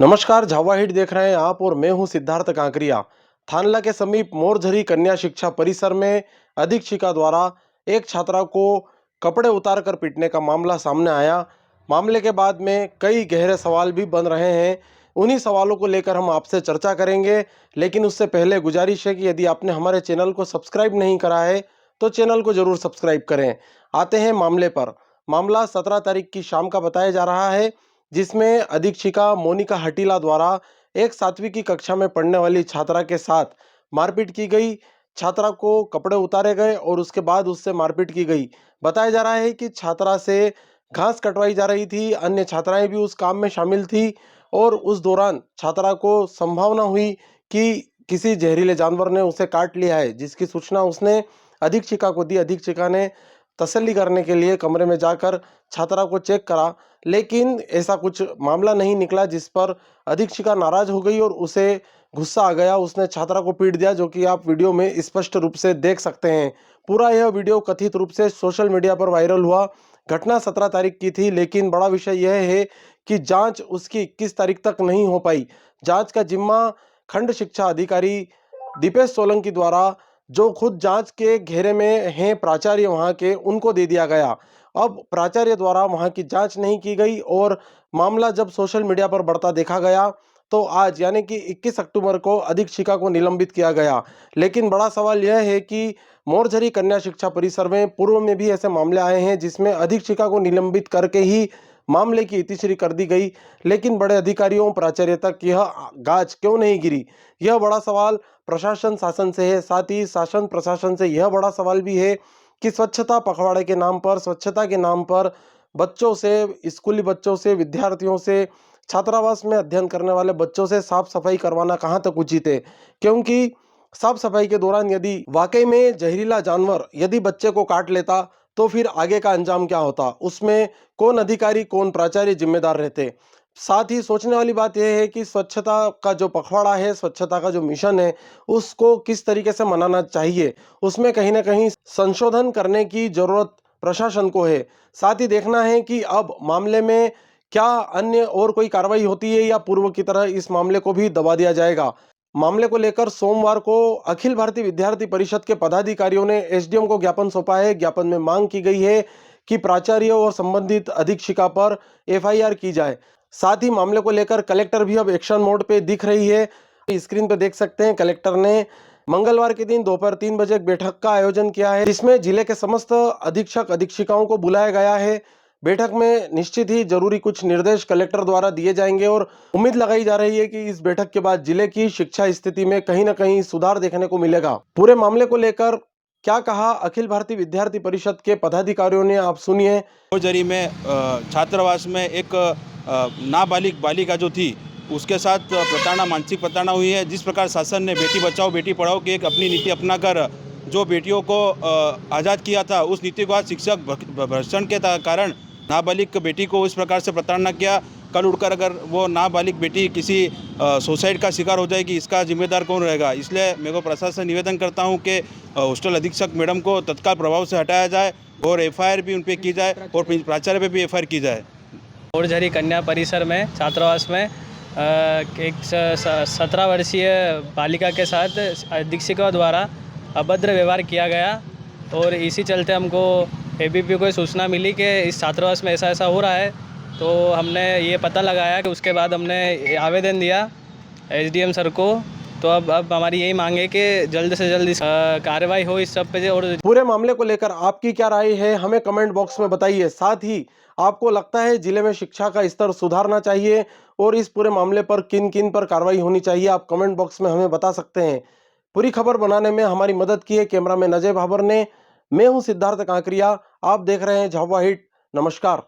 नमस्कार, झावा हिट देख रहे हैं आप और मैं हूं सिद्धार्थ कांकरिया। थानला के समीप मोरझरी कन्या शिक्षा परिसर में अधीक्षिका द्वारा एक छात्रा को कपड़े उतार कर पीटने का मामला सामने आया। मामले के बाद में कई गहरे सवाल भी बन रहे हैं। उन्हीं सवालों को लेकर हम आपसे चर्चा करेंगे, लेकिन उससे पहले गुजारिश है कि यदि आपने हमारे चैनल को सब्सक्राइब नहीं करा है तो चैनल को जरूर सब्सक्राइब करें। आते हैं मामले पर। मामला 17 तारीख की शाम का बताया जा रहा है, जिसमें अधीक्षिका मोनिका हटीला द्वारा एक 7वीं की कक्षा में पढ़ने वाली छात्रा के साथ मारपीट की गई। छात्रा को कपड़े उतारे गए और उसके बाद उससे मारपीट की गई। बताया जा रहा है कि छात्रा से घास कटवाई जा रही थी, अन्य छात्राएं भी उस काम में शामिल थी और उस दौरान छात्रा को संभावना हुई कि किसी जहरीले जानवर ने उसे काट लिया है, जिसकी सूचना उसने अधीक्षिका को दी। अधीक्षिका ने तसल्ली करने के लिए कमरे में जाकर छात्रा को चेक करा, लेकिन ऐसा कुछ मामला नहीं निकला, जिस पर अधीक्षिका नाराज हो गई और उसे गुस्सा आ गया। उसने छात्रा को पीट दिया, जो कि आप वीडियो में स्पष्ट रूप से देख सकते हैं। पूरा यह वीडियो कथित रूप से सोशल मीडिया पर वायरल हुआ। घटना 17 तारीख की थी, लेकिन बड़ा विषय यह है कि जांच उसकी 21 तारीख तक नहीं हो पाई। जांच का जिम्मा खंड शिक्षा अधिकारी दीपेश सोलंकी द्वारा, जो खुद जांच के घेरे में हैं प्राचार्य वहां के, उनको दे दिया गया। अब प्राचार्य द्वारा वहां की जांच नहीं की गई और मामला जब सोशल मीडिया पर बढ़ता देखा गया तो आज यानी कि 21 अक्टूबर को अधीक्षिका को निलंबित किया गया। लेकिन बड़ा सवाल यह है कि मोरझरी कन्या शिक्षा परिसर में पूर्व में भी ऐसे मामले आए हैं जिसमें अधीक्षिका को निलंबित करके ही मामले की इतिश्री कर दी गई, लेकिन बड़े अधिकारियों प्राचार्य तक यह गाज क्यों नहीं गिरी, यह बड़ा सवाल प्रशासन शासन से है। साथ ही शासन प्रशासन से यह बड़ा सवाल भी है कि स्वच्छता पखवाड़े के नाम पर, स्वच्छता के नाम पर बच्चों से, स्कूली बच्चों से, विद्यार्थियों से, छात्रावास में अध्ययन करने वाले बच्चों से साफ सफाई करवाना कहाँ तक उचित है। क्योंकि साफ सफाई के दौरान यदि वाकई में जहरीला जानवर यदि बच्चे को काट लेता तो फिर आगे का अंजाम क्या होता, उसमें कौन अधिकारी कौन प्राचार्य जिम्मेदार रहते। साथ ही सोचने वाली बात यह है कि स्वच्छता का जो पखवाड़ा है, स्वच्छता का जो मिशन है, उसको किस तरीके से मनाना चाहिए, उसमें कहीं ना कहीं संशोधन करने की जरूरत प्रशासन को है। साथ ही देखना है कि अब मामले में क्या अन्य और कोई कार्रवाई होती है या पूर्व की तरह इस मामले को भी दबा दिया जाएगा। मामले को लेकर सोमवार को अखिल भारतीय विद्यार्थी परिषद के पदाधिकारियों ने एसडीएम को ज्ञापन सौंपा है। ज्ञापन में मांग की गई है कि प्राचार्य और संबंधित अधीक्षिका पर एफआईआर की जाए। साथ ही मामले को लेकर कलेक्टर भी अब एक्शन मोड पे दिख रही है। स्क्रीन पे देख सकते हैं, कलेक्टर ने मंगलवार के दिन दोपहर 3 बजे एक बैठक का आयोजन किया है, जिसमें जिले के समस्त अधीक्षक अधीक्षिकाओं को बुलाया गया है। बैठक में निश्चित ही जरूरी कुछ निर्देश कलेक्टर द्वारा दिए जाएंगे और उम्मीद लगाई जा रही है कि इस बैठक के बाद जिले की शिक्षा स्थिति में कहीं ना कहीं सुधार देखने को मिलेगा। पूरे मामले को लेकर क्या कहा अखिल भारतीय विद्यार्थी परिषद के पदाधिकारियों ने, आप सुनिए। मोरझरी में छात्रावास में एक नाबालिग बालिका जो थी उसके साथ प्रताड़ना, मानसिक प्रताड़ना हुई है। जिस प्रकार शासन ने बेटी बचाओ बेटी पढ़ाओ की एक अपनी नीति अपनाकर जो बेटियों को आज़ाद किया था, उस नीति को आज शिक्षक भर्षण के कारण नाबालिग बेटी को उस प्रकार से प्रताड़ना किया। कल उठकर अगर वो नाबालिग बेटी किसी सुसाइड का शिकार हो जाएगी, इसका जिम्मेदार कौन रहेगा। इसलिए मैं को प्रशासन से निवेदन करता हूँ कि हॉस्टल अधीक्षक मैडम को तत्काल प्रभाव से हटाया जाए और एफआईआर भी उन पर की जाए और प्राचार्य पे भी एफआईआर की जाए। मोरझरी कन्या परिसर में छात्रावास में एक 17 वर्षीय बालिका के साथ अधीक्षिका द्वारा अभद्र व्यवहार किया गया और इसी चलते हमको एबीपी को सूचना मिली कि इस छात्रावास में ऐसा ऐसा हो रहा है। तो हमने ये पता लगाया कि उसके बाद हमने आवेदन दिया एसडीएम सर को। तो अब हमारी यही मांग है कि जल्द से जल्द कार्रवाई हो इस सब पे। और पूरे मामले को लेकर आपकी क्या राय है, हमें कमेंट बॉक्स में बताइए। साथ ही आपको लगता है जिले में शिक्षा का स्तर सुधारना चाहिए और इस पूरे मामले पर किन किन पर कार्रवाई होनी चाहिए, आप कमेंट बॉक्स में हमें बता सकते हैं। पूरी खबर बनाने में हमारी मदद की है कैमरामैन अजय भाबर ने। मैं हूं सिद्धार्थ कांकरिया, आप देख रहे हैं झावा हिट। नमस्कार।